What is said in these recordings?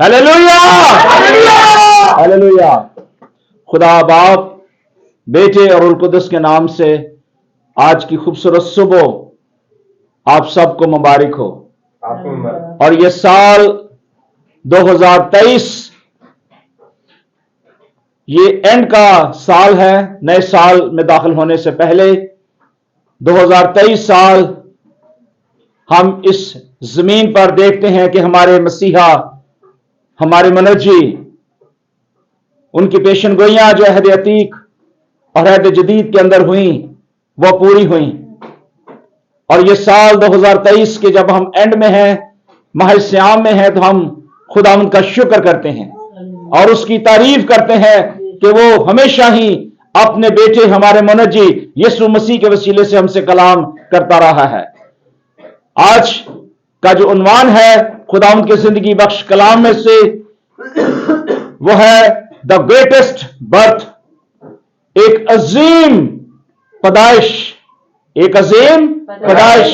Hallelujah hallelujah. खुदा बाप, बेटे और रूह कुदस के नाम से आज की खूबसूरत सुबह आप सबको मुबारक हो। और ये साल 2023 ये एंड का साल है। नए साल में दाखिल होने से पहले 2023 साल हम इस जमीन पर देखते हैं कि हमारे मसीहा, हमारे मुनज्जी, उनकी पेशन गोइयां जो अहद अतीक और अहद जदीद के अंदर हुई वो पूरी हुई। और ये साल 2023 के जब हम एंड में हैं, माह सियाम में हैं, तो हम खुदा उनका शुक्र करते हैं और उसकी तारीफ करते हैं कि वो हमेशा ही अपने बेटे हमारे मुनज्जी यीशु मसीह के वसीले से हमसे कलाम करता रहा है। आज का जो उन्वान है खुदा उनके जिंदगी बख्श कलाम में से वो है द ग्रेटेस्ट बर्थ, एक अजीम पैदाइश, एक अजीम पैदाइश।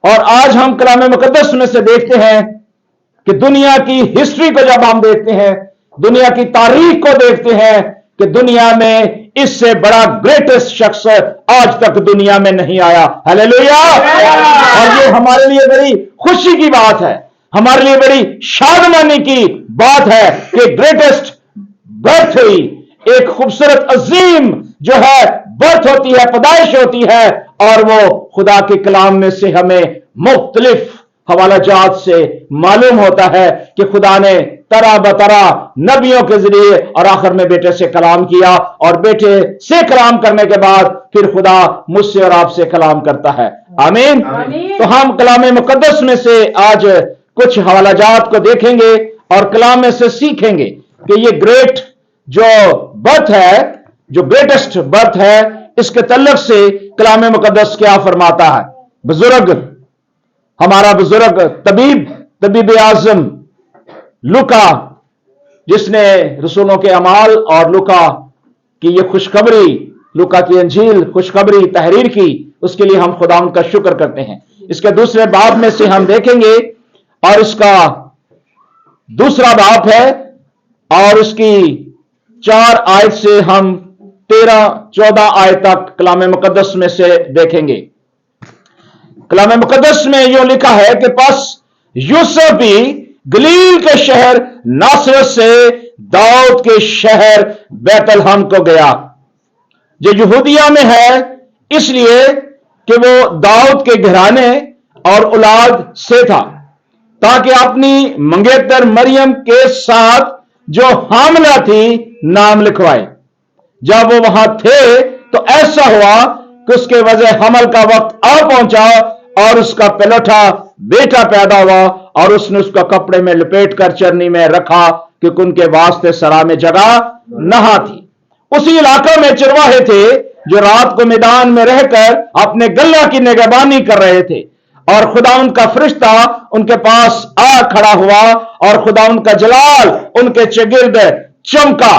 और आज हम कलाम मुकद्दस में से देखते हैं कि दुनिया की हिस्ट्री को जब हम देखते हैं, दुनिया की तारीख को देखते हैं कि दुनिया में इससे बड़ा ग्रेटेस्ट शख्स आज तक दुनिया में नहीं आया। हालेलुया। और ये हमारे लिए बड़ी खुशी की बात है, हमारे लिए बड़ी शादमानी की बात है कि ग्रेटेस्ट बर्थ हुई, एक खूबसूरत अजीम जो है बर्थ होती है, पैदाइश होती है। और वो खुदा के कलाम में से हमें मुख्तलिफ हवाला जात से मालूम होता है कि खुदा ने तरह बतरा नबियों के जरिए और आखिर में बेटे से कलाम किया, और बेटे से कलाम करने के बाद फिर खुदा मुझसे और आपसे कलाम करता है। आमीन। तो हम कलाम मुकद्दस में से आज कुछ हवाला जात को देखेंगे और कलाम में से सीखेंगे कि ये ग्रेट जो बर्थ है, जो ग्रेटेस्ट बर्थ है, इसके तल्लुक से कलाम मुकद्दस क्या फरमाता है। बुजुर्ग, हमारा बुजुर्ग तबीब आजम लूका, जिसने रसूलों के अमाल और लूका की ये खुशखबरी, लूका की अंजील खुशखबरी तहरीर की, उसके लिए हम खुदा का शुक्र करते हैं। इसके दूसरे बाब में से हम देखेंगे और इसका दूसरा बाब है और उसकी 4 आयत से हम 13-14 आयत तक कलाम मुकद्दस में से देखेंगे। कलाम मुकद्दस में यूं लिखा है कि बस यूसुफ भी गलील के शहर नासरत से दाऊद के शहर बैतलहम को गया, जो यहूदिया में है, इसलिए कि वो दाऊद के घराने और औलाद से था, ताकि अपनी मंगेतर मरियम के साथ जो हामिला थी नाम लिखवाए। जब वो वहां थे तो ऐसा हुआ कि उसके वजह हमल का वक्त आ पहुंचा और उसका पहलौठा बेटा पैदा हुआ, और उसने उसका कपड़े में लपेट कर चरनी में रखा क्योंकि उनके वास्ते सरा में जगह नहा थी। उसी इलाके में चरवाहे थे जो रात को मैदान में रहकर अपने गल्ला की निगहबानी कर रहे थे, और खुदा उनका फरिश्ता उनके पास आ खड़ा हुआ और खुदा उनका जलाल उनके चगिर्द चमका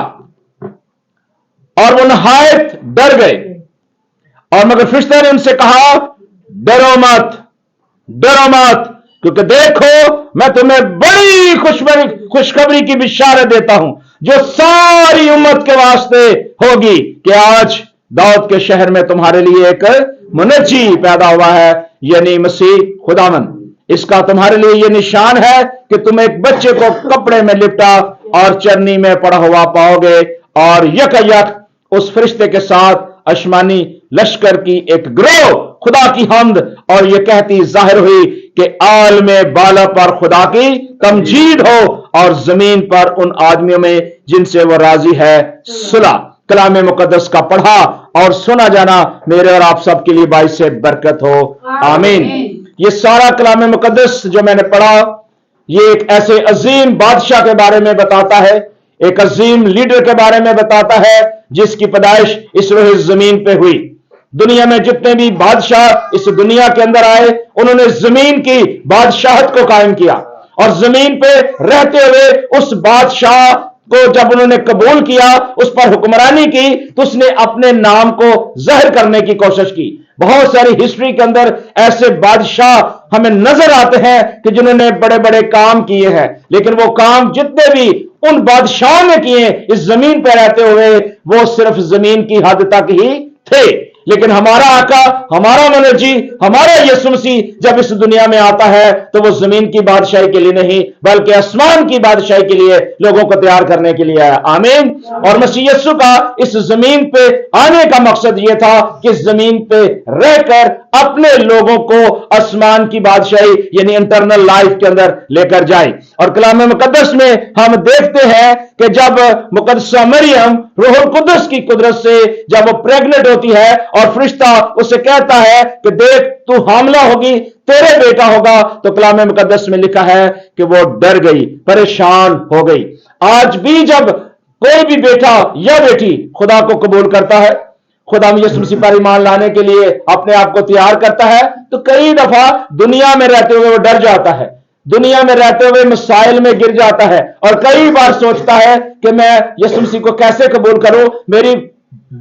और वो नहायत डर गए। और मगर फरिश्ते ने उनसे कहा, डरो मत, डरो मत, क्योंकि देखो मैं तुम्हें बड़ी खुशखबरी की बिशारत देता हूं जो सारी उम्मत के वास्ते होगी कि आज दाऊद के शहर में तुम्हारे लिए एक मुनज्जी पैदा हुआ है, यानी मसीह खुदावन। इसका तुम्हारे लिए यह निशान है कि तुम एक बच्चे को कपड़े में लिपटा और चरनी में पड़ा हुआ पाओगे। और यकयक उस फरिश्ते के साथ आसमानी लश्कर की एक ग्रोह खुदा की हम्द और यह कहती जाहिर हुई कि आलमे बाला पर खुदा की तमजीद हो और जमीन पर उन आदमियों में जिनसे वो राजी है सुलह। कलाम मुकद्दस का पढ़ा और सुना जाना मेरे और आप सबके लिए बाइस से बरकत हो। आमीन। ये सारा कलाम मुकद्दस जो मैंने पढ़ा, ये एक ऐसे अजीम बादशाह के बारे में बताता है, एक अजीम लीडर के बारे में बताता है जिसकी पैदाइश इस रोह जमीन पे हुई। दुनिया में जितने भी बादशाह इस दुनिया के अंदर आए, उन्होंने जमीन की बादशाहत को कायम किया, और जमीन पे रहते हुए उस बादशाह को जब उन्होंने कबूल किया, उस पर हुक्मरानी की, तो उसने अपने नाम को जाहिर करने की कोशिश की। बहुत सारी हिस्ट्री के अंदर ऐसे बादशाह हमें नजर आते हैं कि जिन्होंने बड़े बड़े काम किए हैं, लेकिन वो काम जितने भी उन बादशाह ने किए इस जमीन पर रहते हुए, वो सिर्फ जमीन की हद तक ही थे। लेकिन हमारा आका, हमारा मनोजी, हमारा यीशु मसीह जब इस दुनिया में आता है तो वो जमीन की बादशाही के लिए नहीं बल्कि आसमान की बादशाही के लिए लोगों को तैयार करने के लिए आया। आमीन। और मसीह यीशु का इस जमीन पे आने का मकसद यह था कि इस जमीन पे रहकर अपने लोगों को आसमान की बादशाही यानी इंटरनल लाइफ के अंदर लेकर जाए। और कलाम मुकद्दस में हम देखते हैं कि जब मुकद्दसा मरियम रूहुल कुद्दस की कुदरत से जब वो प्रेग्नेंट होती है और फरिश्ता उससे कहता है कि देख तू हामला होगी, तेरे बेटा होगा, तो कलाम मुकद्दस में लिखा है कि वो डर गई, परेशान हो गई। आज भी जब कोई भी बेटा या बेटी खुदा को कबूल करता है, खुदा यीशु मसीह पर ईमान लाने के लिए अपने आप को तैयार करता है, तो कई दफा दुनिया में रहते हुए वो डर जाता है, दुनिया में रहते हुए मसाइल में गिर जाता है और कई बार सोचता है कि मैं यीशु मसीह को कैसे कबूल करूं, मेरी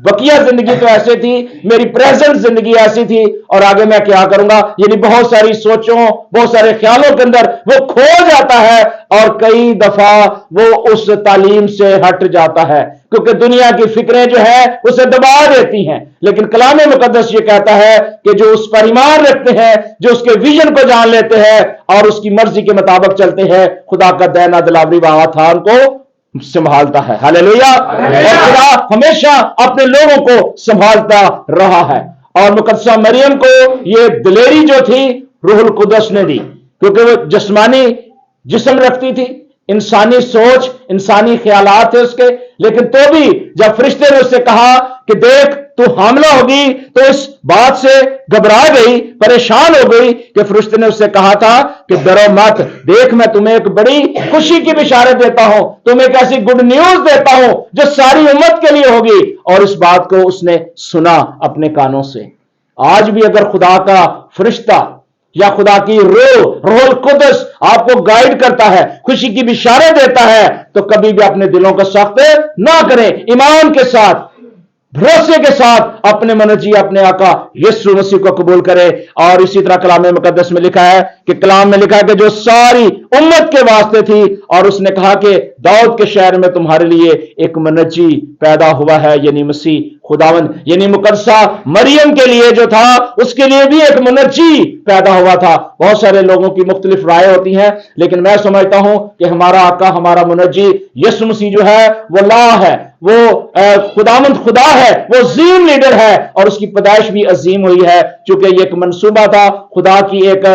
बकिया जिंदगी तो ऐसे थी, मेरी प्रेजेंट जिंदगी ऐसी थी और आगे मैं क्या करूंगा। यानी बहुत सारी सोचों, बहुत सारे ख्यालों के अंदर वो खो जाता है और कई दफा वो उस तालीम से हट जाता है क्योंकि दुनिया की फिक्रें जो है उसे दबा देती हैं। लेकिन कलाम मुकद्दस ये कहता है कि जो उस पर ईमान रखते हैं, जो उसके विजन को जान लेते हैं और उसकी मर्जी के मुताबिक चलते हैं, खुदा का दैना दिलावरी व आथान को संभालता है। हालेलुया। और खुदा हमेशा अपने लोगों को संभालता रहा है। और मुकद्दसा मरियम को ये दिलेरी जो थी रूहुल कुद्दस ने दी, क्योंकि वो जिस्मानी जिस्म रखती थी, इंसानी सोच, इंसानी ख्यालात थे उसके, लेकिन तो भी जब फरिश्ते ने उससे कहा कि देख तू हामला होगी, तो इस बात से घबरा गई, परेशान हो गई कि फरिश्ते ने उससे कहा था कि डरो मत, देख मैं तुम्हें एक बड़ी खुशी की बिशारत देता हूं, तुम्हें एक ऐसी गुड न्यूज देता हूं जो सारी उम्मत के लिए होगी। और इस बात को उसने सुना अपने कानों से। आज भी अगर खुदा का फरिश्ता या खुदा की रूहुल कुद्दस आपको गाइड करता है, खुशी की बिशारत देता है, तो कभी भी अपने दिलों को सख्त ना करें, ईमान के साथ, भरोसे के साथ अपने मनोजी, अपने आका यीशु मसीह को कबूल करे। और इसी तरह कलाम मुकद्दस में लिखा है कि कलाम में लिखा है कि जो सारी उम्मत के वास्ते थी, और उसने कहा कि दाऊद के शहर में तुम्हारे लिए एक मनजी पैदा हुआ है, यानी मसीह खुदावंद, यानी मुकद्दसा मरियम के लिए जो था उसके लिए भी एक मनजी पैदा हुआ था। बहुत सारे लोगों की मुख्तलिफ राय होती हैं, लेकिन मैं समझता हूं कि हमारा आका, हमारा मनजी यीशु मसीह जो है वो ला है, वो खुदावंद खुदा है, वो अजीम लीडर है और उसकी पैदाइश भी अजीम हुई है, चूंकि ये एक मंसूबा था, खुदा की एक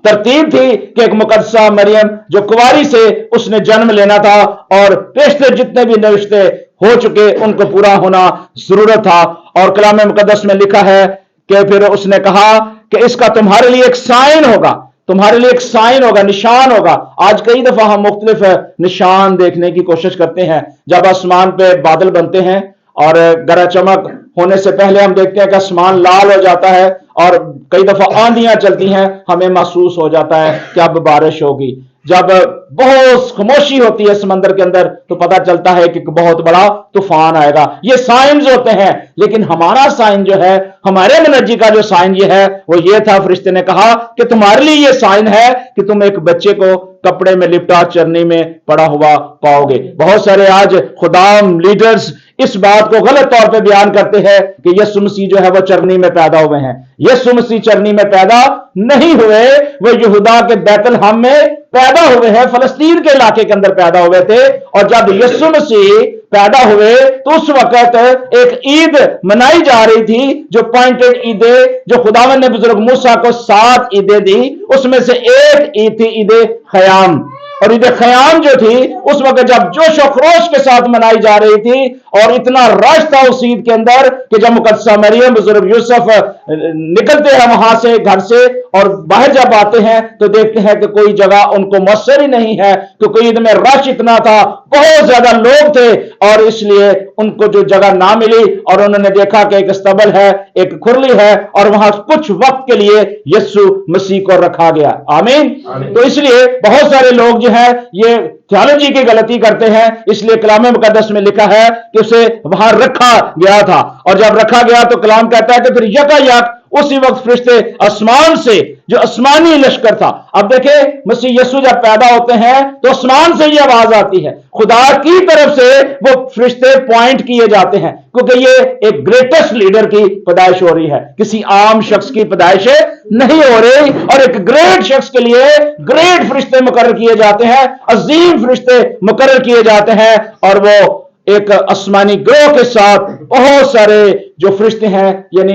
तरतीब थी कि एक मुकद्दसा मरियम जो कुंवारी से उसने जन्म लेना था और पेशतर जितने भी रिश्ते हो चुके उनको पूरा होना जरूरत था। और कलाम मुकद्दस में लिखा है कि फिर उसने कहा कि इसका तुम्हारे लिए एक साइन होगा, तुम्हारे लिए एक साइन होगा, निशान होगा। आज कई दफा हम मुख्तलिफ निशान देखने की कोशिश करते हैं। जब आसमान पे बादल बनते हैं और गरज चमक होने से पहले हम देखते हैं कि आसमान लाल हो जाता है और कई दफा आंधियां चलती हैं, हमें महसूस हो जाता है कि अब बारिश होगी। जब बहुत खामोशी होती है समंदर के अंदर तो पता चलता है कि बहुत बड़ा तूफान आएगा। ये साइंस होते हैं, लेकिन हमारा साइन जो है, हमारे मनजी का जो साइन ये है वो ये था, फरिश्ते ने कहा कि तुम्हारे लिए ये साइन है कि तुम एक बच्चे को कपड़े में लिपटा चरनी में पड़ा हुआ पाओगे। बहुत सारे आज खुदाम लीडर्स इस बात को गलत तौर पे बयान करते हैं कि यीशु मसीह जो है वो चरनी में पैदा हुए हैं। यीशु मसीह चरनी में पैदा नहीं हुए, वो यहूदा के बैतलहम में पैदा हुए हैं, फलस्तीन के इलाके के अंदर पैदा हुए थे। और जब यीशु मसीह पैदा हुए तो उस वक्त एक ईद मनाई जा रही थी, जो पॉइंटेड ईदें, जो खुदावंद ने बुजुर्ग मूसा को 7 ईदें दी, उसमें से एक ईद थी ईद खयाम। और ईद खयाम जो थी उस वक्त जब जोश और खरोश के साथ मनाई जा रही थी और इतना रश था उस ईद के अंदर कि जब मुकद्दसा मरियम बुजुर्ग यूसुफ निकलते हैं वहां से, घर से, और बाहर जब आते हैं तो देखते हैं कि कोई जगह उनको मौसर ही नहीं है, क्योंकि ईद में रश इतना था, बहुत ज्यादा लोग थे और इसलिए उनको जो जगह ना मिली। और उन्होंने देखा कि एक स्तबल है, एक खुरली है और वहां कुछ वक्त के लिए यीशु मसीह को रखा गया। आमीन। तो इसलिए बहुत सारे लोग जो है ये थियोलॉजी की गलती करते हैं, इसलिए कलाम मुकद्दस में लिखा है कि उसे वहां रखा गया था, और जब रखा गया तो कलाम कहता है कि फिर यकायक उसी वक्त फरिश्ते आसमान से, जो आसमानी लश्कर था, अब देखे मसीह यीशु जब पैदा होते हैं तो आसमान से ये आवाज आती है, खुदा की तरफ से वो फरिश्ते पॉइंट किए जाते हैं, क्योंकि ये एक ग्रेटेस्ट लीडर की पैदाइश हो रही है, किसी आम शख्स की पैदाइश नहीं हो रही, और एक ग्रेट शख्स के लिए ग्रेट फरिश्ते मुकर्रर किए जाते हैं, अजीम फरिश्ते मुकर्रर किए जाते हैं, और वो एक आसमानी ग्रोह के साथ बहुत सारे जो फरिश्ते हैं, यानी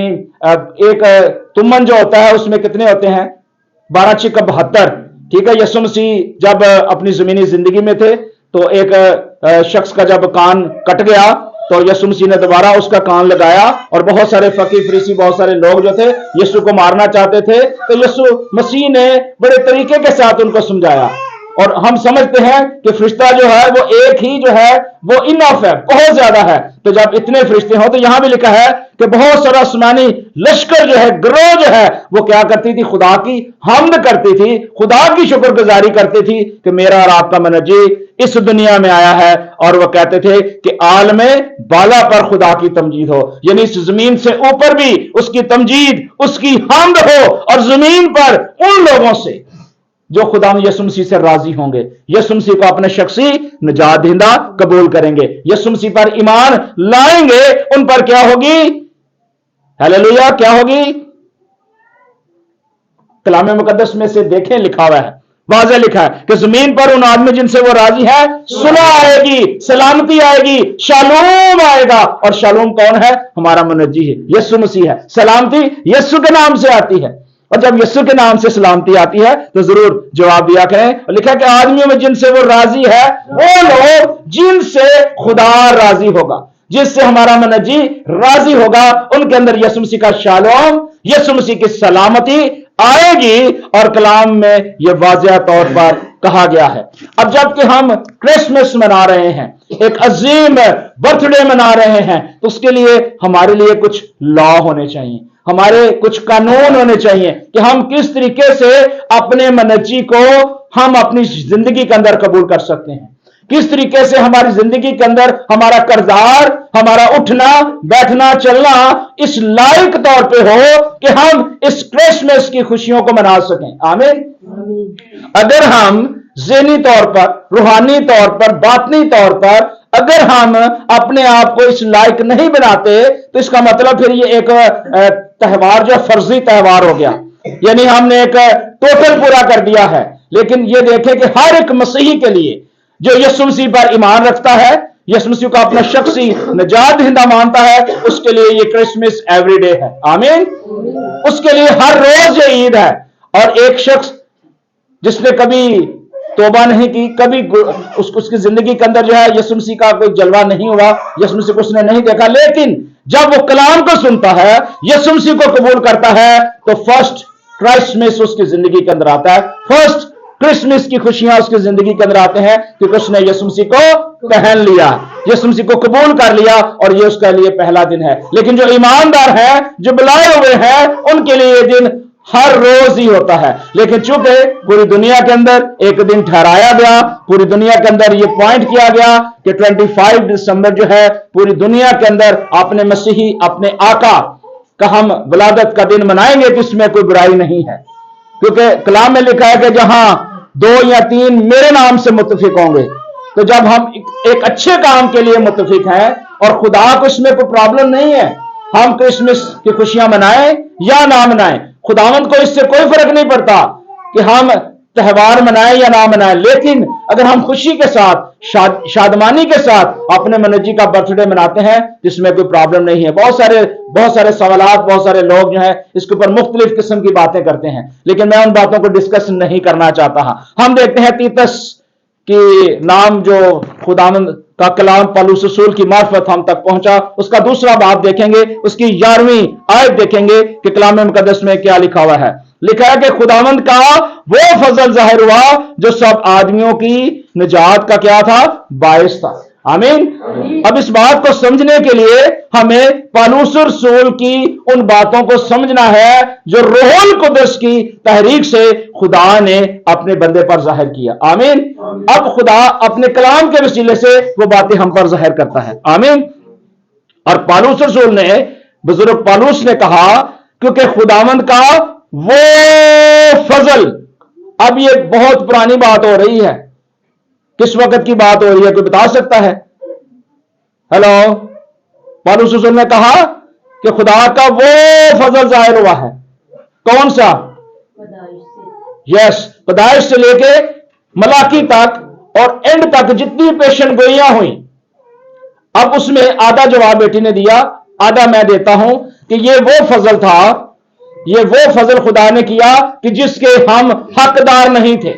एक तुमन जो होता है उसमें कितने होते हैं, 12 छिक्का 72, ठीक है। यीशु मसीह जब अपनी जमीनी जिंदगी में थे तो एक शख्स का जब कान कट गया तो यीशु मसीह ने दोबारा उसका कान लगाया, और बहुत सारे फकीर फरीसी, बहुत सारे लोग जो थे यीशु को मारना चाहते थे, तो यीशु मसीह ने बड़े तरीके के साथ उनको समझाया, और हम समझते हैं कि फरिश्ता जो है वो एक ही जो है वो इनफ है, बहुत ज्यादा है। तो जब इतने फरिश्ते हो तो यहां भी लिखा है कि बहुत सारा आसमानी लश्कर जो है, ग्रोह जो है, वो क्या करती थी, खुदा की हम्द करती थी, खुदा की शुक्रगुजारी करती थी कि मेरा और आपका मनजी इस दुनिया में आया है, और वो कहते थे कि आलम बाला पर खुदा की तमजीद हो, यानी इस जमीन से ऊपर भी उसकी तमजीद, उसकी हम्द हो, और जमीन पर उन लोगों से जो खुदा यीशु मसीह से राजी होंगे, यीशु मसीह को अपने शख्सी निजात दहिंदा कबूल करेंगे, यीशु मसीह पर ईमान लाएंगे, उन पर क्या होगी, हालेलुया, क्या होगी। कलाम मुकद्दस में से देखें, लिखा हुआ है, वाज़ेह लिखा है कि जमीन पर उन आदमी जिनसे वो राजी है सुलह आएगी, सलामती आएगी, शालोम आएगा, और शालोम कौन है, हमारा मुनज्जी है, यीशु मसीह है। सलामती यीशु के नाम से आती है, और जब यीशु के नाम से सलामती आती है तो जरूर जवाब दिया करें। लिखा कि आदमियों में जिनसे वो राजी है वो लोग जिनसे खुदा राजी होगा, जिससे हमारा मनजी राजी होगा, उनके अंदर यीशु मसीह का शालोम, यीशु मसीह की सलामती आएगी, और कलाम में यह वाज़ेह तौर पर कहा गया है। अब जबकि हम क्रिसमस मना रहे हैं, एक अजीम बर्थडे मना रहे हैं, तो उसके लिए हमारे लिए कुछ लॉ होने चाहिए, हमारे कुछ कानून होने चाहिए कि हम किस तरीके से अपने मनजी को हम अपनी जिंदगी के अंदर कबूल कर सकते हैं, किस तरीके से हमारी जिंदगी के अंदर हमारा किरदार, हमारा उठना बैठना चलना इस लायक तौर पे हो कि हम इस क्रिसमस की खुशियों को मना सकें। आमीन। अगर हम ज़हनी तौर पर, रूहानी तौर पर, बातनी तौर पर अगर हम अपने आप को इस लायक नहीं बनाते तो इसका मतलब फिर ये एक त्यौहार जो फर्जी त्यौहार हो गया, यानी हमने एक टोटल पूरा कर दिया है। लेकिन ये देखें कि हर एक मसीही के लिए जो यीशु मसीह पर ईमान रखता है, यीशु मसीह को अपना शख्सी निजात दहिंदा मानता है, उसके लिए ये क्रिसमस एवरीडे है। आमीन। उसके लिए हर रोज ये ईद है। और एक शख्स जिसने कभी तौबा नहीं की, कभी उसकी जिंदगी के अंदर जो है यीशु मसीह का कोई जलवा नहीं हुआ, यीशु मसीह को उसने नहीं देखा, लेकिन जब वो कलाम को सुनता है, यीशु मसीह को कबूल करता है, तो फर्स्ट क्रिसमस उसकी जिंदगी के अंदर आता है, फर्स्ट क्रिसमस की खुशियां उसकी जिंदगी के अंदर आते हैं, क्योंकि उसने यीशु मसीह को पहन लिया, यीशु मसीह को कबूल कर लिया, और ये उसके लिए पहला दिन है। लेकिन जो ईमानदार हैं, जो बुलाए हुए हैं, उनके लिए ये दिन हर रोज ही होता है। लेकिन चूंकि पूरी दुनिया के अंदर एक दिन ठहराया गया, पूरी दुनिया के अंदर ये पॉइंट किया गया कि 25 दिसंबर जो है पूरी दुनिया के अंदर अपने मसीही, अपने आका का हम विलादत का दिन मनाएंगे, तो इसमें कोई बुराई नहीं है, क्योंकि कलाम में लिखा है कि जहां 2 या 3 मेरे नाम से मुत्तफिक होंगे, तो जब हम एक अच्छे काम के लिए मुत्तफिक हैं और खुदा को इसमें कोई प्रॉब्लम नहीं है, हम क्रिसमस की खुशियां मनाएं या ना मनाएं, खुदावंद को इससे कोई फर्क नहीं पड़ता कि हम त्यौहार मनाएं या ना मनाएं। लेकिन अगर हम खुशी के साथ, शादमानी के साथ अपने मनजी का बर्थडे मनाते हैं, जिसमें कोई प्रॉब्लम नहीं है। बहुत सारे सवालात, बहुत सारे लोग जो है इसके ऊपर मुख्तलिफ किस्म की बातें करते हैं, लेकिन मैं उन बातों को डिस्कस नहीं करना चाहता। हम देखते हैं तीतस की नाम जो खुदावंद का कलाम पौलुस रसूल की मार्फत हम तक पहुंचा, उसका दूसरा बाब देखेंगे, उसकी 11वीं आयत देखेंगे कि कलाम मुकद्दस में क्या लिखा हुआ है। लिखा है कि खुदावंद का वो फजल जाहिर हुआ जो सब आदमियों की निजात का क्या था, बायस था। आमीन। अब इस बात को समझने के लिए हमें पौलुस रसूल की उन बातों को समझना है जो रूहुल कुद्दुस की तहरीक से खुदा ने अपने बंदे पर जाहिर किया। आमीन। अब खुदा अपने कलाम के वसीले से वो बातें हम पर जाहिर करता है। आमीन। और पौलुस रसूल ने, बुजुर्ग पौलुस ने कहा, क्योंकि खुदावंद का वो फजल, अब ये बहुत पुरानी बात हो रही है, किस वक्त की बात हो रही है, कोई बता सकता है? हेलो। पौलुस रसूल ने कहा कि खुदा का वो फजल जाहिर हुआ है। कौन सा? यस, पैदाइश से लेके मलाकी तक और एंड तक जितनी पेशन गोइयां हुई, अब उसमें आधा जवाब बेटी ने दिया, आधा मैं देता हूं कि ये वो फजल था, ये वो फजल खुदा ने किया कि जिसके हम हकदार नहीं थे।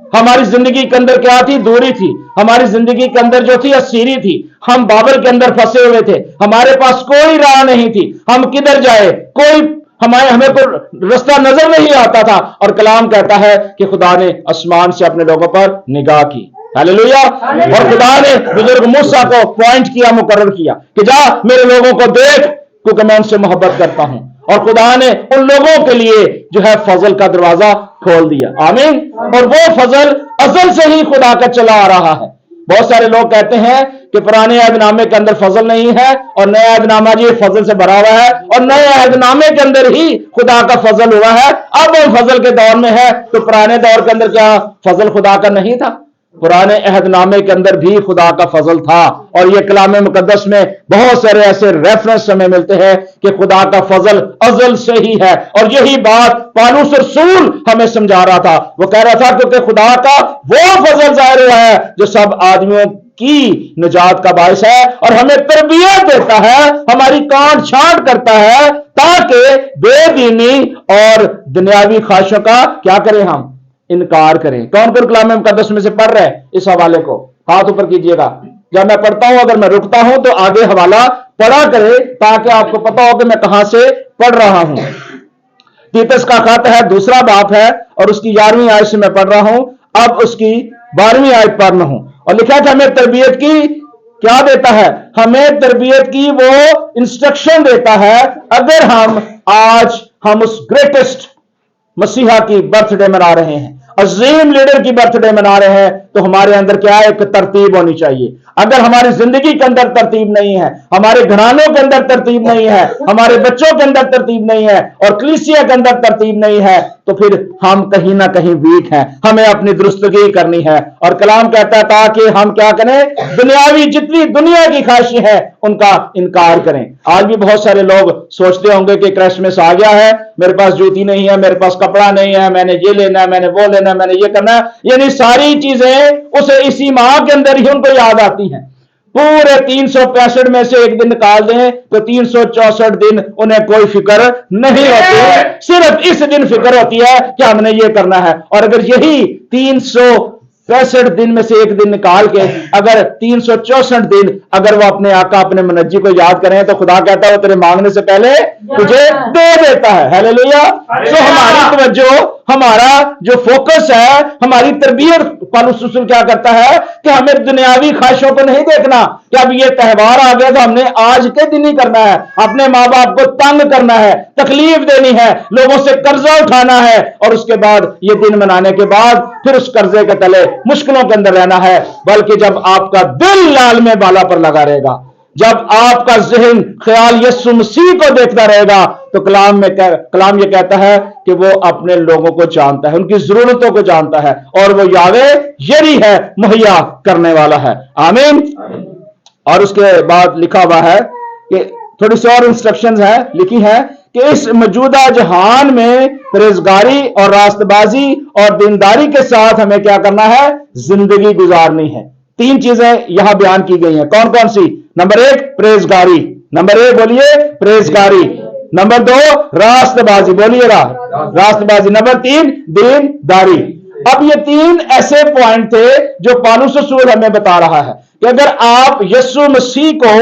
हमारी जिंदगी के अंदर क्या थी? दूरी थी। हमारी जिंदगी के अंदर जो थी असीरी थी। हम बाबल के अंदर फंसे हुए थे। हमारे पास कोई राह नहीं थी, हम किधर जाए, कोई हमें कोई रास्ता नजर नहीं आता था। और कलाम कहता है कि खुदा ने आसमान से अपने लोगों पर निगाह की। हालेलुया। और खुदा ने बुजुर्ग मूसा को पॉइंट किया, मुकर्रर किया कि जा मेरे लोगों को देख, क्योंकि मैं उनसे मोहब्बत करता हूं। और खुदा ने उन लोगों के लिए जो है फजल का दरवाजा खोल दिया। आमीन। और वो फजल अजल से ही खुदा का चला आ रहा है। बहुत सारे लोग कहते हैं कि पुराने अहदनामे के अंदर फजल नहीं है और नया अहदनामा जी फजल से भरा हुआ है, और नए अहदनामे के अंदर ही खुदा का फजल हुआ है। अब हम फजल के दौर में है, तो पुराने दौर के अंदर क्या फजल खुदा का नहीं था? पुराने अहदनामे के अंदर भी खुदा का फजल था। और ये कलाम मुकद्दस में बहुत सारे ऐसे रेफरेंस हमें मिलते हैं कि खुदा का फजल अजल से ही है। और यही बात पौलुस रसूल हमें समझा रहा था। वो कह रहा था क्योंकि खुदा का वो फजल जाहिर हुआ है जो सब आदमियों की निजात का बायस है, और हमें तरबियत देता है, हमारी काट छांट करता है, ताकि बेदीनी और दुनियावी ख्वाहिशों का क्या करें? हम इनकार करें। कौन कौन कलाम मुकद्दस में से पढ़ रहे हैं इस हवाले को? हाथ ऊपर कीजिएगा। जब मैं पढ़ता हूं, अगर मैं रुकता हूं तो आगे हवाला पढ़ा करें, ताकि आपको पता हो कि मैं कहां से पढ़ रहा हूं। तीतस का खत है, दूसरा बाप है, और उसकी 11वीं आयत से मैं पढ़ रहा हूं। अब उसकी 12वीं आयत पढ़ रहा हूं। और लिखा है कि हमें तरबियत की क्या देता है? हमें तरबियत की वो इंस्ट्रक्शन देता है। अगर हम उस ग्रेटेस्ट मसीहा की बर्थडे मना रहे हैं, अजीम लीडर की बर्थडे मना रहे हैं, तो हमारे अंदर क्या है? एक तरतीब होनी चाहिए। अगर हमारी जिंदगी के अंदर तरतीब नहीं है, हमारे घरानों के अंदर तरतीब नहीं है, हमारे बच्चों के अंदर तरतीब नहीं है, और कलीसिया के अंदर तरतीब नहीं है, तो फिर हम कहीं ना कहीं वीक हैं। हमें अपनी दुरुस्तगी करनी है। और कलाम कहता है ताकि हम क्या करें? दुनियावी जितनी दुनिया की ख्वाहिशें हैं उनका इनकार करें। आज भी बहुत सारे लोग सोचते होंगे कि क्रिसमस आ गया है, मेरे पास जूती नहीं है, मेरे पास कपड़ा नहीं है, मैंने ये लेना है, मैंने वो लेना है, मैंने ये करना है। यानी सारी चीजें उसे इसी माह के अंदर ही उनको याद आती हैं। पूरे 365 में से एक दिन निकाल दें तो 364 दिन उन्हें कोई फिक्र नहीं होती, सिर्फ इस दिन फिक्र होती है कि हमने ये करना है। और अगर यही 365 दिन में से एक दिन निकाल के अगर 364 दिन अगर वो अपने आका अपने मुनज्जी को याद करें, तो खुदा कहता है वो तेरे मांगने से पहले तुझे दे देता है। हालेलुया। तो हमारी तवज्जो, हमारा जो फोकस है, हमारी तरबियत, पौलुस रसूल क्या करता है कि हमें दुनियावी ख्वाहिशों को नहीं देखना कि अब ये त्यौहार आ गया तो हमने आज के दिन ही करना है, अपने माँ बाप को तंग करना है, तकलीफ देनी है, लोगों से कर्जा उठाना है, और उसके बाद ये दिन मनाने के बाद फिर उस कर्जे के तले मुश्किलों के अंदर रहना है। बल्कि जब आपका दिल लाल में बाला पर लगा रहेगा, जब आपका जहन ख्याल यीशु मसीह को देखता रहेगा, तो कलाम ये कहता है कि वो अपने लोगों को जानता है, उनकी जरूरतों को जानता है, और वो यावे यही है, मुहैया करने वाला है। आमीन। और उसके बाद लिखा हुआ है कि थोड़ी सी और इंस्ट्रक्शंस है, लिखी है कि इस मौजूदा जहान में परहेजगारी और रास्तबाजी और दीनदारी के साथ हमें क्या करना है? जिंदगी गुजारनी है। 3 चीजें यहां बयान की गई हैं। कौन कौन सी? नंबर 1 परहेजगारी। नंबर 1 बोलिए परहेजगारी। नंबर 2 रास्तबाजी, बोलिए रास्तबाजी। नंबर 3 दीनदारी। अब ये 3 ऐसे पॉइंट थे जो पौलुस रसूल हमें बता रहा है कि अगर आप यीशु मसीह को,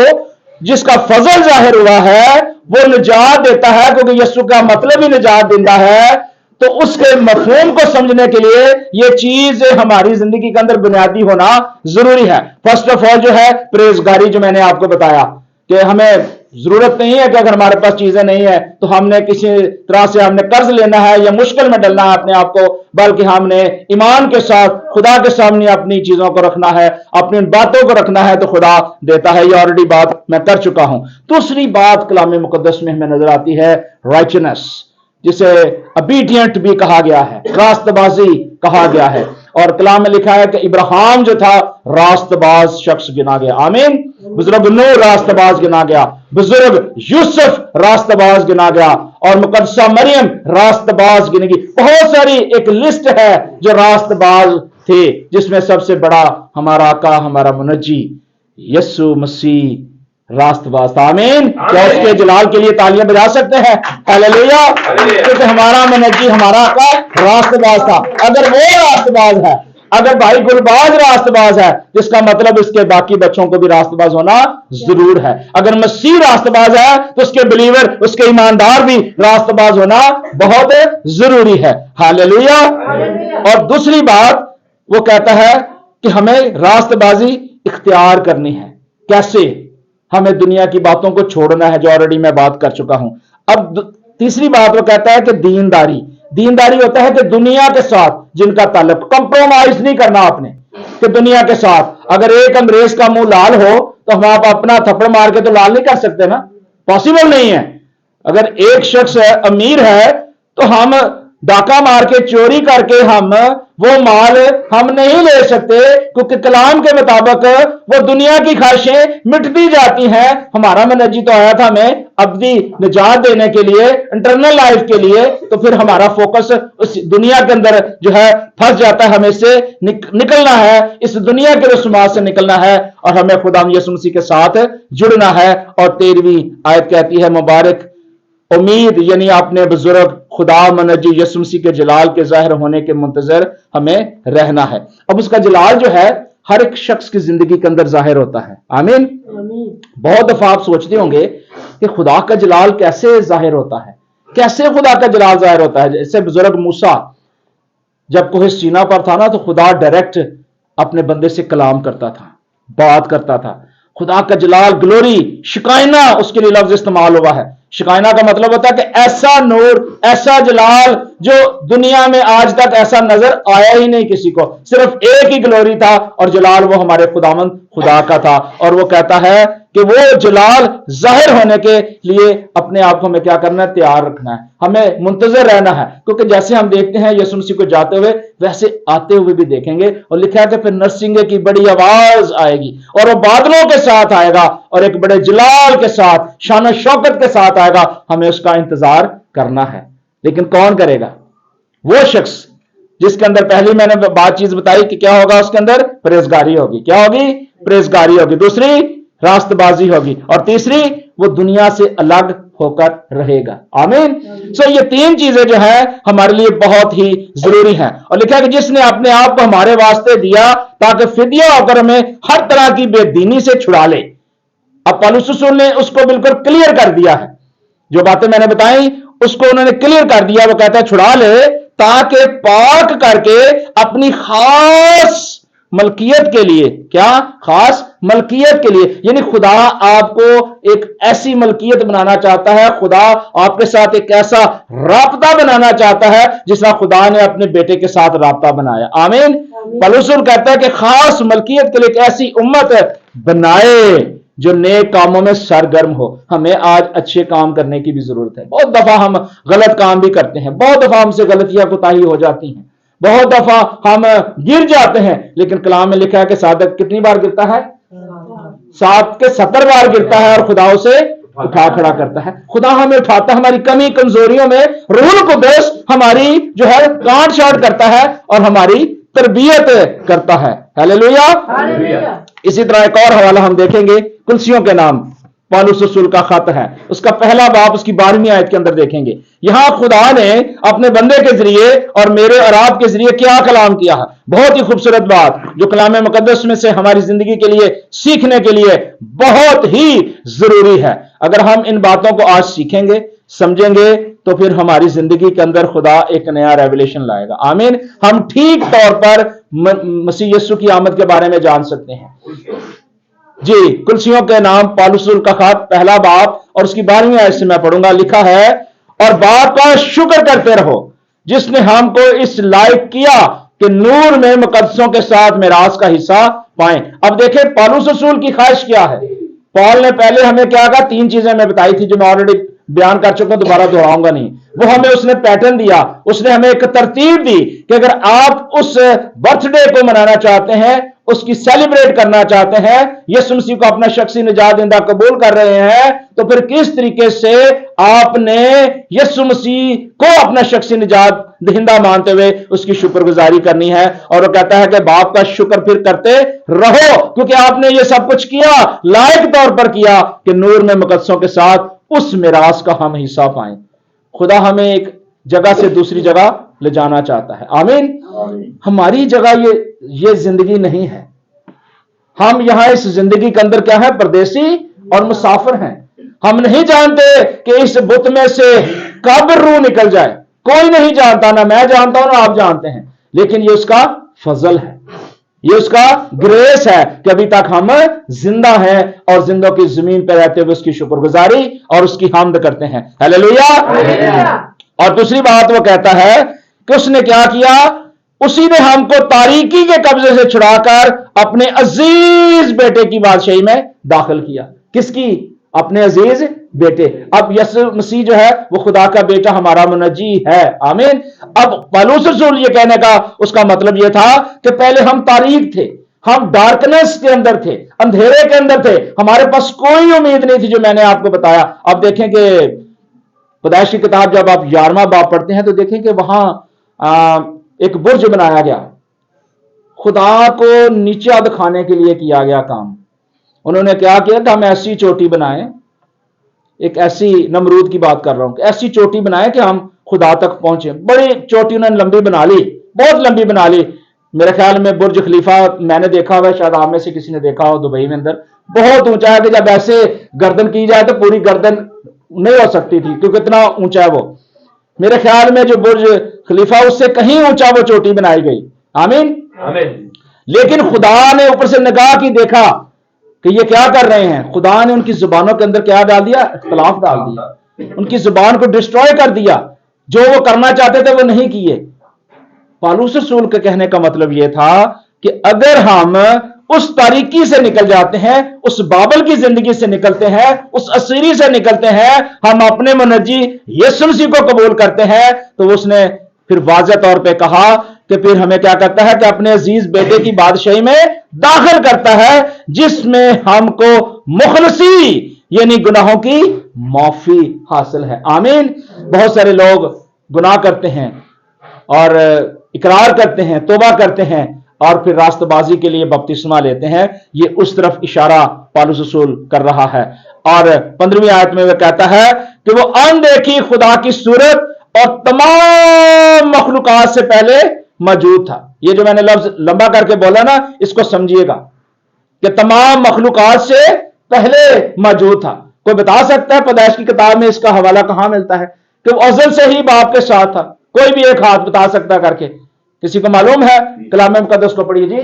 जिसका फजल जाहिर हुआ है, वो निजात देता है, क्योंकि यीशु का मतलब ही निजात देता है, تو اس کے مفہوم کو سمجھنے کے لیے یہ چیز ہماری زندگی کے اندر بنیادی ہونا ضروری ہے. فرسٹ آف آل جو ہے پرہیزگاری، جو میں نے آپ کو بتایا کہ ہمیں ضرورت نہیں ہے کہ اگر ہمارے پاس چیزیں نہیں ہیں تو ہم نے کسی طرح سے ہم نے قرض لینا ہے یا مشکل میں ڈلنا ہے اپنے آپ کو، بلکہ ہم نے ایمان کے ساتھ خدا کے سامنے اپنی چیزوں کو رکھنا ہے، اپنی باتوں کو رکھنا ہے، تو خدا دیتا ہے. یہ آلریڈی بات میں کر چکا ہوں. دوسری بات کلام مقدس میں ہمیں نظر آتی ہے رائچنس، جسے obedient بھی کہا گیا ہے، راست بازی کہا گیا ہے. اور کلام میں لکھا ہے کہ ابراہیم جو تھا راست باز شخص گنا گیا. آمین. بزرگ نوح راست باز گنا گیا، بزرگ یوسف راست باز گنا گیا، اور مقدسہ مریم راست باز گنی گئی. بہت ساری ایک لسٹ ہے جو راست باز تھے، جس میں سب سے بڑا ہمارا آقا، ہمارا منجی یسوع مسیح راست باز تھا. آمین. کیا اس کے جلال کے لیے تالیاں بجا سکتے ہیں؟ ہاللیلویہ. کیونکہ ہمارا منجی، ہمارا آقا راست باز تھا. اگر وہ راست باز ہے، اگر بھائی گلباز راست باز ہے، جس کا مطلب اس کے باقی بچوں کو بھی راست باز ہونا ضرور ہے. اگر مسیح راست باز ہے تو اس کے بلیور، اس کے ایماندار بھی راست باز ہونا بہت ضروری ہے. ہاللیلویہ. اور دوسری بات وہ کہتا ہے کہ ہمیں راست بازی اختیار کرنی ہے. کیسے؟ ہمیں دنیا کی باتوں کو چھوڑنا ہے، جو آلریڈی میں بات کر چکا ہوں. اب تیسری بات وہ کہتا ہے کہ دینداری. دینداری ہوتا ہے کہ دنیا کے ساتھ جن کا تعلق، کمپرومائز نہیں کرنا آپ نے کہ دنیا کے ساتھ. اگر ایک انگریز کا منہ لال ہو تو ہم آپ اپنا تھپڑ مار کے تو لال نہیں کر سکتے نا، پاسبل نہیں ہے. اگر ایک شخص امیر ہے تو ہم ڈاکہ مار کے، چوری کر کے ہم وہ مال ہم نہیں لے سکتے، کیونکہ کلام کے مطابق وہ دنیا کی خواہشیں مٹتی جاتی ہیں. ہمارا منجی تو آیا تھا ہمیں ابدی نجات دینے کے لیے، انٹرنل لائف کے لیے. تو پھر ہمارا فوکس اس دنیا کے اندر جو ہے پھنس جاتا ہے. ہمیں سے نکلنا ہے، اس دنیا کے رسومات سے نکلنا ہے، اور ہمیں خدا یسوع مسیح کے ساتھ جڑنا ہے. اور 13ویں آیت کہتی ہے مبارک امید، یعنی اپنے بزرگ خدا منجی یسوع مسیح کے جلال کے ظاہر ہونے کے منتظر ہمیں رہنا ہے. اب اس کا جلال جو ہے ہر ایک شخص کی زندگی کے اندر ظاہر ہوتا ہے. آمین. بہت دفعہ آپ سوچتے ہوں گے کہ خدا کا جلال کیسے ظاہر ہوتا ہے، کیسے خدا کا جلال ظاہر ہوتا ہے. جیسے بزرگ موسیٰ جب کوہ سینا پر تھا نا، تو خدا ڈائریکٹ اپنے بندے سے کلام کرتا تھا، بات کرتا تھا. خدا کا جلال، گلوری، شکائنہ اس کے لیے لفظ استعمال ہوا ہے. شکائنہ کا مطلب ہوتا ہے کہ ایسا نور، ایسا جلال جو دنیا میں آج تک ایسا نظر آیا ہی نہیں کسی کو. صرف ایک ہی گلوری تھا اور جلال وہ ہمارے خداوند خدا کا تھا. اور وہ کہتا ہے کہ وہ جلال ظاہر ہونے کے لیے اپنے آپ کو ہمیں کیا کرنا ہے؟ تیار رکھنا ہے، ہمیں منتظر رہنا ہے. کیونکہ جیسے ہم دیکھتے ہیں یسوع مسیح کو جاتے ہوئے، ویسے آتے ہوئے بھی دیکھیں گے. اور لکھا ہے کہ پھر نرسنگے کی بڑی آواز آئے گی اور وہ بادلوں کے ساتھ آئے گا اور ایک بڑے جلال کے ساتھ، شان و شوکت کے ساتھ آئے گا. ہمیں اس کا انتظار کرنا ہے. لیکن کون کرے گا؟ وہ شخص جس کے اندر پہلی میں نے بات چیز بتائی کہ کیا ہوگا، اس کے اندر پرہیزگاری ہوگی. کیا ہوگی؟ پرہیزگاری ہوگی. دوسری راست بازی ہوگی. اور تیسری وہ دنیا سے الگ ہو کر رہے گا. آمین. یہ 3 چیزیں جو ہیں ہمارے لیے بہت ہی ضروری ہیں. اور لکھا کہ جس نے اپنے آپ کو ہمارے واسطے دیا تاکہ فدیہ ہو کر ہمیں ہر طرح کی بے دینی سے چھڑا لے. اب پالوس رسول نے اس کو بالکل کلیئر کر دیا ہے. جو باتیں میں نے بتائیں اس کو انہوں نے کلیئر کر دیا. وہ کہتا ہے چھڑا لے تاکہ پاک کر کے اپنی خاص ملکیت کے لیے. کیا؟ خاص ملکیت کے لیے. یعنی خدا آپ کو ایک ایسی ملکیت بنانا چاہتا ہے. خدا آپ کے ساتھ ایک ایسا رابطہ بنانا چاہتا ہے جس طرح خدا نے اپنے بیٹے کے ساتھ رابطہ بنایا. آمین. پالوس رسول کہتا ہے کہ خاص ملکیت کے لیے ایک ایسی امت بنائے جو نیک کاموں میں سرگرم ہو. ہمیں آج اچھے کام کرنے کی بھی ضرورت ہے. بہت دفعہ ہم غلط کام بھی کرتے ہیں، بہت دفعہ ہم سے غلطیاں کوتاہی ہو جاتی ہیں، بہت دفعہ ہم گر جاتے ہیں. لیکن کلام میں لکھا ہے کہ صادق کتنی بار گرتا ہے؟ 7 کے 70 بار گرتا ہے اور خدا اسے اٹھا کھڑا کرتا ہے. خدا ہمیں اٹھاتا ہے ہماری کمی کمزوریوں میں. روح القدس ہماری جو ہے کانٹ چھانٹ کرتا ہے اور ہماری تربیت کرتا ہے. ہاللیلویہ. اسی طرح ایک اور حوالہ ہم دیکھیں گے، کلسیوں کے نام پالوس رسول کا خط ہے، اس کا پہلا باب، اس کی 12ویں آیت کے اندر دیکھیں گے. یہاں خدا نے اپنے بندے کے ذریعے اور میرے اور آپ کے ذریعے کیا کلام کیا ہے. بہت ہی خوبصورت بات جو کلام مقدس میں سے ہماری زندگی کے لیے سیکھنے کے لیے بہت ہی ضروری ہے. اگر ہم ان باتوں کو آج سیکھیں گے، سمجھیں گے، तो फिर हमारी जिंदगी के अंदर खुदा एक नया रेवलेशन लाएगा। आमीन। हम ठीक तौर पर मसीह यीशु की आमद के बारे में जान सकते हैं। जी, कुलसियों के नाम पौलुस का खत पहला बाब और उसकी 12वीं आयत से मैं पढ़ूंगा। लिखा है, और बाप का शुक्र करते रहो जिसने हमको इस लायक किया कि नूर में मुकद्दसों के साथ मिरास का हिस्सा पाएं। अब देखें पौलुस रसूल की ख्वाहिश क्या है। पॉल ने पहले हमें क्या कहा, 3 चीजें मैं बताई थी जो मैं ऑलरेडी बयान कर चुका हूं, दोबारा दोहराऊंगा नहीं। वो हमें उसने पैटर्न दिया, उसने हमें एक तरतीब दी कि अगर आप उस बर्थडे को मनाना चाहते हैं, उसकी सेलिब्रेट करना चाहते हैं, यीशु मसीह को अपना शख्सी निजात देंदा कबूल कर रहे हैं, तो फिर किस तरीके से आपने यीशु मसीह को अपना शख्सी निजात दहिंदा मानते हुए उसकी शुक्रगुजारी करनी है। और वो कहता है कि बाप का शुक्र फिर करते रहो, क्योंकि आपने ये सब कुछ किया, लायक तौर पर किया कि नूर में मुकद्दसों के साथ उस मिरास का हम हिस्सा पाएं। खुदा हमें एक जगह से दूसरी जगह ले जाना चाहता है। आमीन। हमारी जगह ये जिंदगी नहीं है। हम यहां इस जिंदगी के अंदर क्या है, परदेसी और मुसाफिर हैं। हम नहीं जानते कि इस बुत में से कब रूह निकल जाए, कोई नहीं जानता, ना मैं जानता हूं ना आप जानते हैं, लेकिन ये उसका फजल है, ये उसका ग्रेस है कि अभी तक हम जिंदा हैं और जिंदों की जमीन पर रहते हुए उसकी शुक्रगुजारी और उसकी हामद करते हैं। हालेलुया। और दूसरी बात वो कहता है कि उसने क्या किया, उसी ने हमको तारीकी के कब्जे से छुड़ाकर अपने अजीज बेटे की बादशाही में दाखिल किया। किसकी? अपने अजीज बेटे। अब यीशु मसीह जो है वो खुदा का बेटा, हमारा मुनज्जी है। आमीन। अब पौलुस रसूल ये कहने का उसका मतलब ये था कि पहले हम तारीक थे, हम डार्कनेस के अंदर थे, अंधेरे के अंदर थे, हमारे पास कोई उम्मीद नहीं थी, जो मैंने आपको बताया। अब देखें कि पैदाइश की किताब जब आप 11वां बाब पढ़ते हैं तो देखें कि वहां एक बुर्ज बनाया गया, खुदा को नीचा दिखाने के लिए किया गया काम। उन्होंने क्या किया कि हम ऐसी चोटी बनाएं, एक ऐसी, नमरूद की बात कर रहा हूं, ऐसी चोटी बनाएं कि हम खुदा तक पहुंचे। बड़ी चोटी उन्होंने लंबी बना ली, बहुत लंबी बना ली। मेरे ख्याल में बुर्ज खलीफा मैंने देखा हुआ है, शायद आप में से किसी ने देखा हो, दुबई में अंदर बहुत ऊंचा है कि जब ऐसे गर्दन की जाए तो पूरी गर्दन नहीं हो सकती थी, क्योंकि इतना ऊंचा है वो। मेरे ख्याल में जो बुर्ज खलीफा उससे कहीं ऊंचा वो चोटी बनाई गई। आमीन। लेकिन खुदा ने ऊपर से निगाह की, देखा कि ये क्या कर रहे हैं। खुदा ने उनकी जुबानों के अंदर क्या डाल दिया, इख्तलाफ डाल दिया, उनकी जुबान को डिस्ट्रॉय कर दिया, जो वो करना चाहते थे वो नहीं किए। पौलुस रसूल के कहने का मतलब यह था कि अगर हम उस तारीकी से निकल जाते हैं, उस बाबल की जिंदगी से निकलते हैं, उस असीरी से निकलते हैं, हम अपने मुनज्जी यीशु मसीह को कबूल करते हैं, तो उसने फिर वाज़ेह तौर पे कहा कि फिर हमें क्या करता है कि अपने अजीज बेटे की बादशाही में दाखिल करता है, जिसमें हमको मुखलसी यानी गुनाहों की माफी हासिल है। आमीन। बहुत सारे लोग गुनाह करते हैं और इकरार करते हैं, तौबा करते हैं और फिर रास्तबाजी के लिए बपतिस्मा लेते हैं। ये उस तरफ इशारा पौलुस रसूल कर रहा है। और 15वीं आयत में वह कहता है कि वो अनदेखी खुदा की सूरत और तमाम मखलूकात से पहले मौजूद था। ये जो मैंने लफ्ज लंबा करके बोला ना, इसको समझिएगा कि तमाम मखलूकात से पहले मौजूद था। कोई बता सकता है पैदाइश की किताब में इसका हवाला कहां मिलता है कि वो अज़ल से ही बाप के साथ था? कोई भी एक हाथ बता सकता करके, किसी को मालूम है? कलाम मुकद्दस को पढ़िए जी।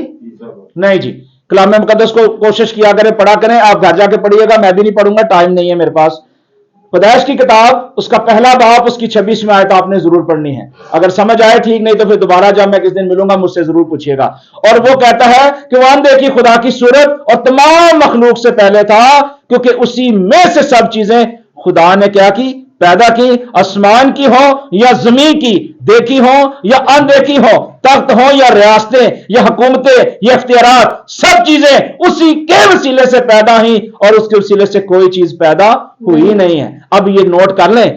नहीं जी, कलाम मुकद्दस को कोशिश किया करें, पढ़ा करें, आप घर जाके पढ़िएगा, मैं भी नहीं पढ़ूंगा, टाइम नहीं है मेरे पास। पैदाइश की किताब उसका पहला बाब उसकी 26वीं आयत आपने जरूर पढ़नी है। अगर समझ आए ठीक, नहीं तो फिर दोबारा जब मैं किस दिन मिलूंगा मुझसे जरूर पूछिएगा। और वो कहता है कि वो अनदेखी खुदा की सूरत और तमाम मखलूक से पहले था, क्योंकि उसी में से सब चीजें खुदा ने क्या की, पैदा की। आसमान की हो या जमीन की, देखी हो या अनदेखी हो, तख्त हो या रियासतें या हुकूमतें या इख्तियारात, सब चीजें उसी के वसीले से पैदा ही और उसके वसीले से कोई चीज पैदा हुई नहीं है। अब ये नोट कर लें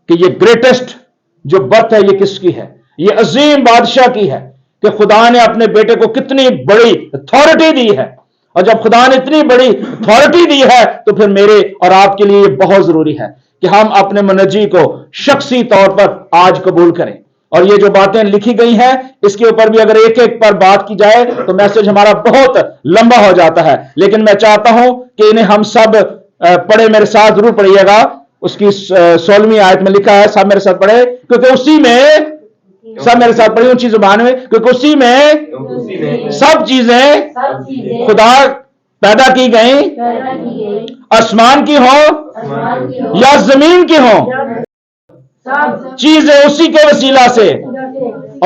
कि ये ग्रेटेस्ट जो बर्थ है ये किसकी है? ये अजीम बादशाह की है कि खुदा ने अपने बेटे को कितनी बड़ी अथॉरिटी दी है। और जब खुदा ने इतनी बड़ी अथॉरिटी दी है तो फिर मेरे और आपके लिए बहुत जरूरी है कि हम अपने मुनज्जी को शख्सी तौर पर आज कबूल करें। और ये जो बातें लिखी गई हैं इसके ऊपर भी अगर एक एक पर बात की जाए तो मैसेज हमारा बहुत लंबा हो जाता है, लेकिन मैं चाहता हूं कि इन्हें हम सब पढ़े, मेरे साथ जरूर पढ़िएगा। اس کی 16ویں آیت میں لکھا ہے, سب میرے ساتھ پڑھے, کیونکہ اسی میں, سب میرے ساتھ پڑھے اونچی زبان میں, کیونکہ اسی میں سب چیزیں خدا پیدا کی گئیں, آسمان کی ہوں یا زمین کی ہوں, چیزیں اسی کے وسیلہ سے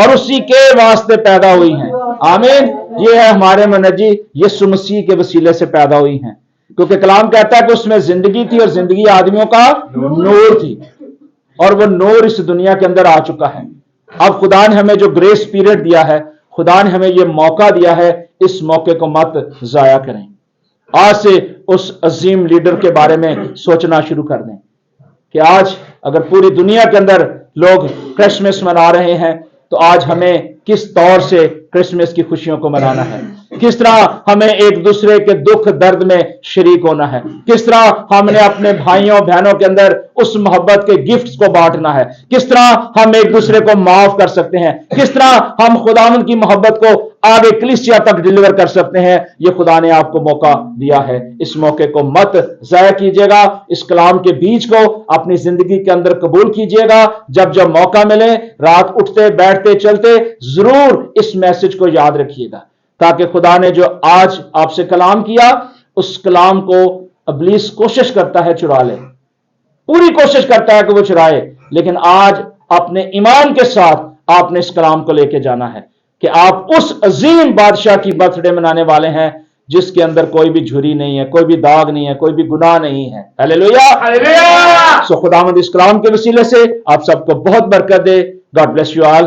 اور اسی کے واسطے پیدا ہوئی ہیں. آمین. یہ ہے ہمارے منجی یسوع مسیح کے وسیلے سے پیدا ہوئی ہیں, کیونکہ کلام کہتا ہے کہ اس میں زندگی تھی اور زندگی آدمیوں کا نور تھی, اور وہ نور اس دنیا کے اندر آ چکا ہے. اب خدا نے ہمیں جو گریس پیریڈ دیا ہے, خدا نے ہمیں یہ موقع دیا ہے, اس موقع کو مت ضائع کریں. آج سے اس عظیم لیڈر کے بارے میں سوچنا شروع کر دیں کہ آج اگر پوری دنیا کے اندر لوگ کرسمس منا رہے ہیں, تو آج ہمیں کس طور سے کرسمس کی خوشیوں کو منانا ہے, کس طرح ہمیں ایک دوسرے کے دکھ درد میں شریک ہونا ہے, کس طرح ہم نے اپنے بھائیوں بہنوں کے اندر اس محبت کے گفٹس کو بانٹنا ہے, کس طرح ہم ایک دوسرے کو معاف کر سکتے ہیں, کس طرح ہم خداوند کی محبت کو آگے کلیسیا تک ڈیلیور کر سکتے ہیں. یہ خدا نے آپ کو موقع دیا ہے, اس موقع کو مت ضائع کیجیے گا. اس کلام کے بیج کو اپنی زندگی کے اندر قبول کیجیے گا. جب جب موقع ملے, رات اٹھتے بیٹھتے چلتے ضرور اس میسج کو یاد رکھیے گا, تاکہ خدا نے جو آج آپ سے کلام کیا, اس کلام کو ابلیس کوشش کرتا ہے چرا لے, پوری کوشش کرتا ہے کہ وہ چرائے, لیکن آج اپنے ایمان کے ساتھ آپ نے اس کلام کو لے کے جانا ہے کہ آپ اس عظیم بادشاہ کی برتھ ڈے منانے والے ہیں جس کے اندر کوئی بھی جھری نہیں ہے, کوئی بھی داغ نہیں ہے, کوئی بھی گناہ نہیں ہے. ہلیلویا, ہلیلویا. سو خداوند اس کلام کے وسیلے سے آپ سب کو بہت برکت دے. God bless you all.